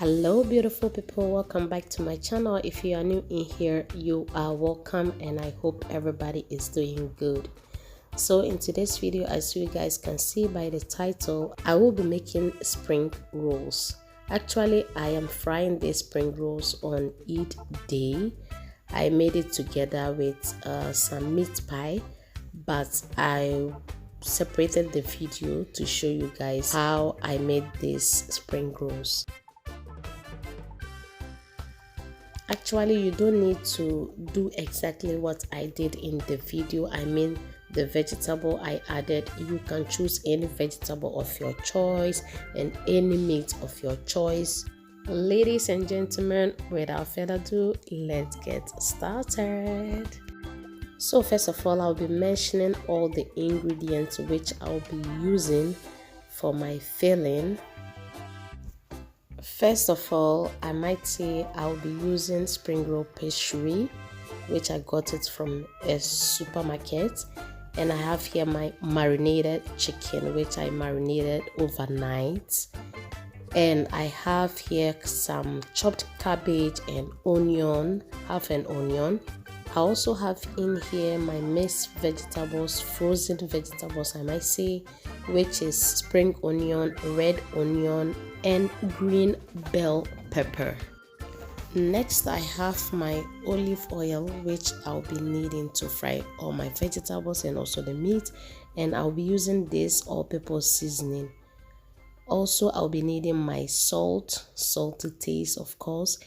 Hello beautiful people, welcome back to my channel. If you are new in here, you are welcome and I hope everybody is doing good. So in today's video, as you guys can see by the title, I will be making spring rolls. Actually, I am frying these spring rolls on Eid day. I made it together with some meat pie, but I separated the video to show you guys how I made these spring rolls. Actually, you don't need to do exactly what I did in the video. I mean, the vegetable I added, you can choose any vegetable of your choice and any meat of your choice. Ladies and gentlemen, without further ado, let's get started. So first of all, I'll be mentioning all the ingredients which I'll be using for my filling. First of all, I might say I'll be using spring roll pastry, which I got it from a supermarket, and I have here my marinated chicken, which I marinated overnight, and I have here some chopped cabbage and onion, half an onion. I also have in here my mixed vegetables, frozen vegetables I might say, which is spring onion, red onion, and green bell pepper. Next, I have my olive oil, which I'll be needing to fry all my vegetables and also the meat, and I'll be using this all-purpose seasoning. Also, I'll be needing my salt to taste, of course.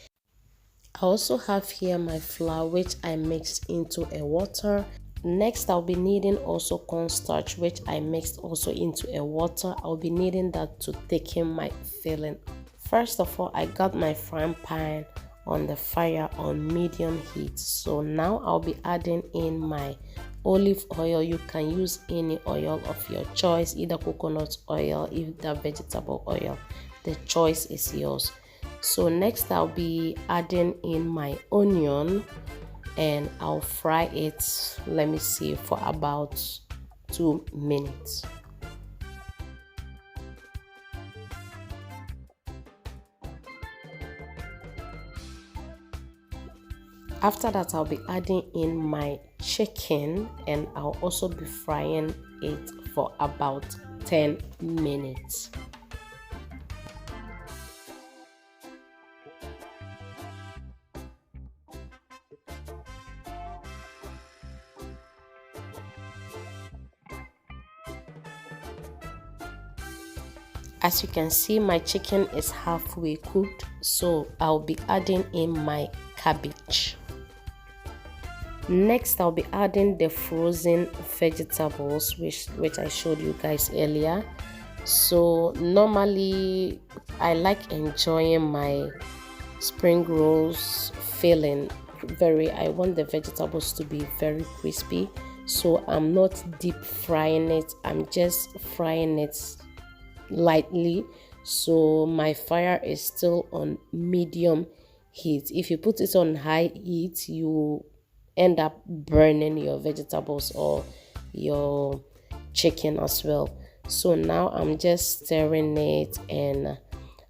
I also have here my flour, which I mixed into a water. Next, I'll be needing also cornstarch, which I mixed also into a water. I'll be needing that to thicken my filling. First of all, I got my frying pan on the fire on medium heat. So now I'll be adding in my olive oil. You can use any oil of your choice, either coconut oil, either vegetable oil. The choice is yours. So next, I'll be adding in my onion and I'll fry it, let me see, for about 2 minutes. After that, I'll be adding in my chicken and I'll also be frying it for about 10 minutes. As you can see, my chicken is halfway cooked, so I'll be adding in my cabbage. Next, I'll be adding the frozen vegetables which I showed you guys earlier. So normally I like enjoying my spring rolls filling I want the vegetables to be very crispy, so I'm not deep frying it, I'm just frying it lightly, so my fire is still on medium heat. If you put it on high heat, you end up burning your vegetables or your chicken as well. So now I'm just stirring it, and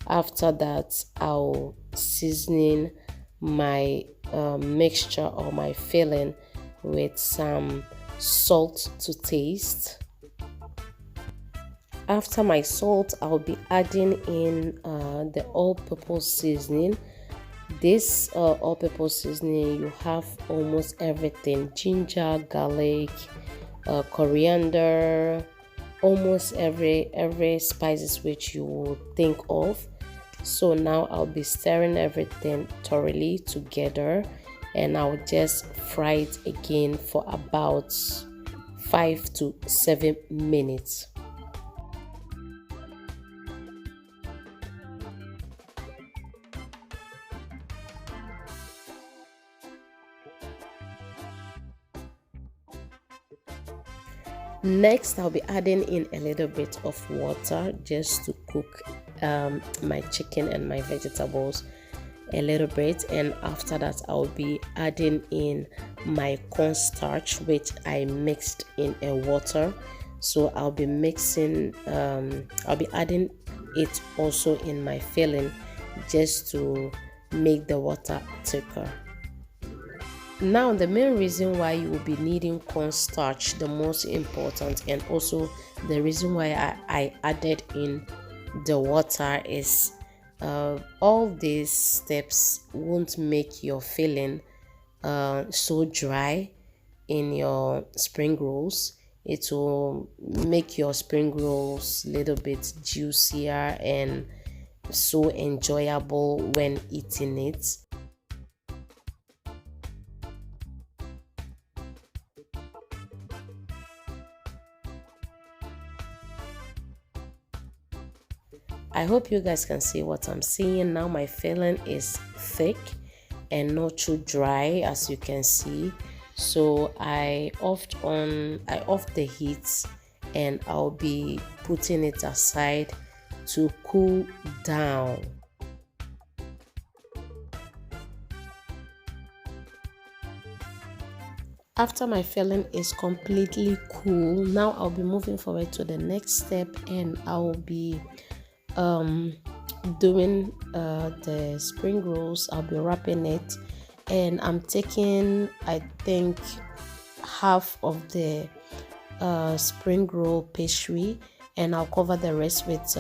after that I'll seasoning my mixture or my filling with some salt to taste. After my salt, I'll be adding in the all-purpose seasoning. This all-purpose seasoning, you have almost everything: ginger, garlic, coriander, almost every spices which you will think of. So now I'll be stirring everything thoroughly together, and I'll just fry it again for about 5 to 7 minutes. Next, I'll be adding in a little bit of water just to cook my chicken and my vegetables a little bit, and after that I'll be adding in my cornstarch, which I mixed in a water. So I'll be mixing I'll be adding it also in my filling just to make the water thicker. Now the main reason why you will be needing cornstarch, the most important, and also the reason why I added in the water is all these steps won't make your filling so dry in your spring rolls. It will make your spring rolls a little bit juicier and so enjoyable when eating it. I hope you guys can see what I'm seeing now. My filling is thick and not too dry, as you can see. So I offed the heat, and I'll be putting it aside to cool down. After my filling is completely cool, now I'll be moving forward to the next step, and I'll be doing the spring rolls. I'll be wrapping it, and I'm taking, I think, half of the spring roll pastry, and I'll cover the rest with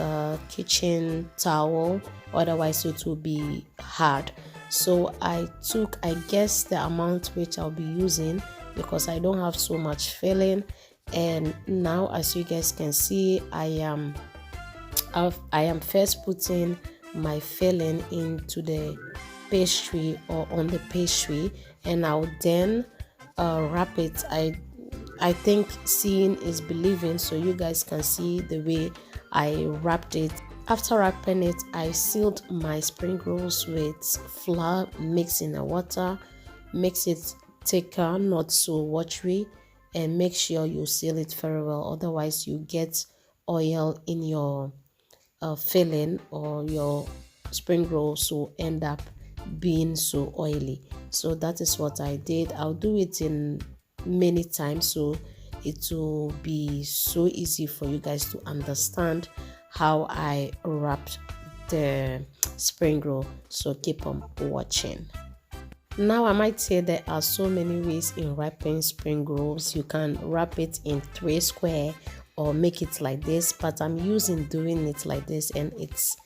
kitchen towel, otherwise it will be hard. So I took, I guess, the amount which I'll be using because I don't have so much filling. And now, as you guys can see, I am first putting my filling into the pastry, or on the pastry, and I'll then wrap it. I think seeing is believing, so you guys can see the way I wrapped it. After wrapping it, I sealed my spring rolls with flour mixed in the water. Mix it thicker, not so watery, and make sure you seal it very well, otherwise you get oil in your filling, or your spring rolls will end up being so oily. So that is what I did. I'll do it in many times, so it will be so easy for you guys to understand how I wrapped the spring roll. So keep on watching. Now I might say there are so many ways in wrapping spring rolls. You can wrap it in 3 square or make it like this, but I'm doing it like this, and it's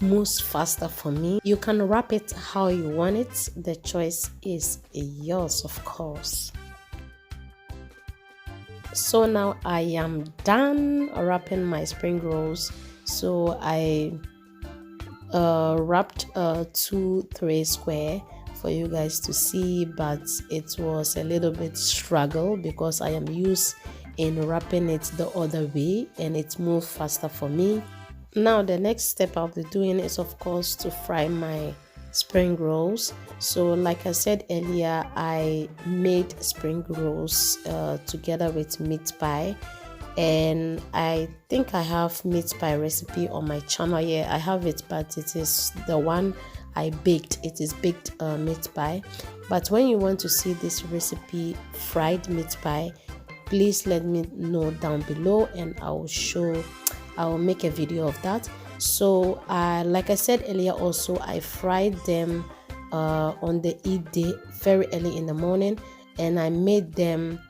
moves faster for me. You can wrap it how you want it. The choice is yours, of course. So now I am done wrapping my spring rolls. So I wrapped 2 3 square for you guys to see, but it was a little bit struggle because I am used in wrapping it the other way, and it moved faster for me. Now the next step I'll be doing is, of course, to fry my spring rolls. So like I said earlier, I made spring rolls together with meat pie, and I think I have meat pie recipe on my channel. Yeah, I have it, but it is the one I baked. It is baked meat pie. But when you want to see this recipe, fried meat pie, please let me know down below, and I'll make a video of that. So like I said earlier, also I fried them on the Eid day very early in the morning, and I made them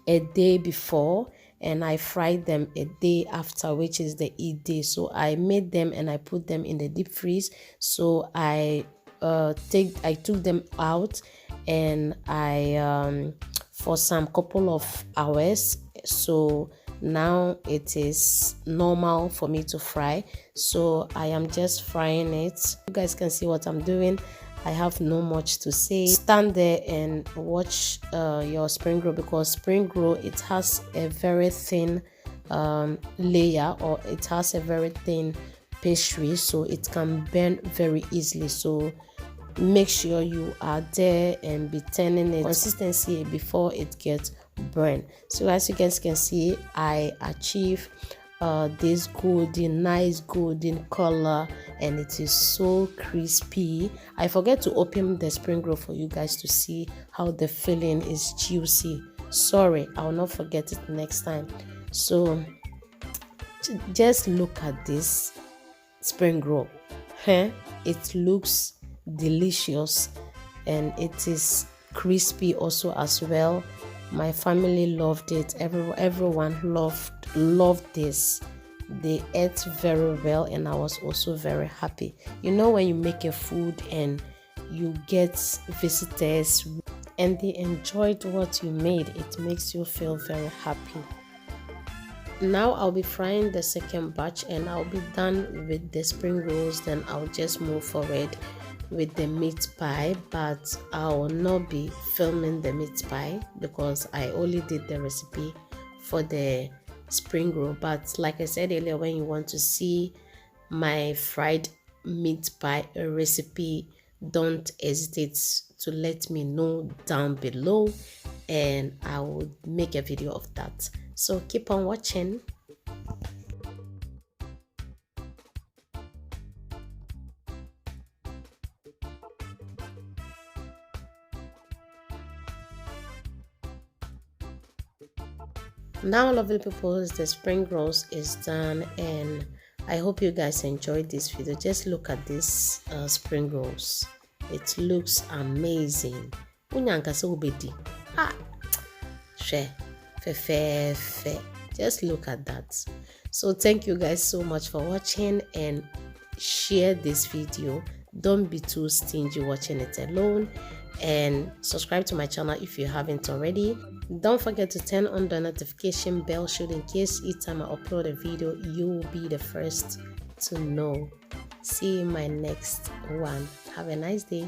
a day before, and I fried them a day after, which is the Eid day. So I made them and I put them in the deep freeze. So I took them out, and I for some couple of hours. So now it is normal for me to fry. So I am just frying it. You guys can see what I'm doing. I have no much to say. Stand there and watch your spring roll, because spring roll, it has a very thin layer, or it has a very thin pastry, so it can burn very easily. So make sure you are there and be turning it consistency before it gets burned. So as you guys can see, I achieve this nice golden color, and it is so crispy. I forget to open the spring roll for you guys to see how the filling is juicy. Sorry, I will not forget it next time. So just look at this spring roll. It looks delicious and it is crispy also as well. My family loved it. Everyone loved this. They ate very well and I was also very happy. You know, when you make a food and you get visitors and they enjoyed what you made, it makes you feel very happy. Now I'll be frying the second batch and I'll be done with the spring rolls. Then I'll just move forward with the meat pie, but I will not be filming the meat pie because I only did the recipe for the spring roll. But like I said earlier, when you want to see my fried meat pie recipe, don't hesitate to let me know down below and I will make a video of that. So keep on watching. Now, lovely people, the spring rolls is done and I hope you guys enjoyed this video. Just look at this spring rolls. It looks amazing. Just look at that. So thank you guys so much for watching and share this video. Don't be too stingy watching it alone, and subscribe to my channel if you haven't already. Don't forget to turn on the notification bell so in case each time I upload a video you will be the first to know. See you in my next one. Have a nice day.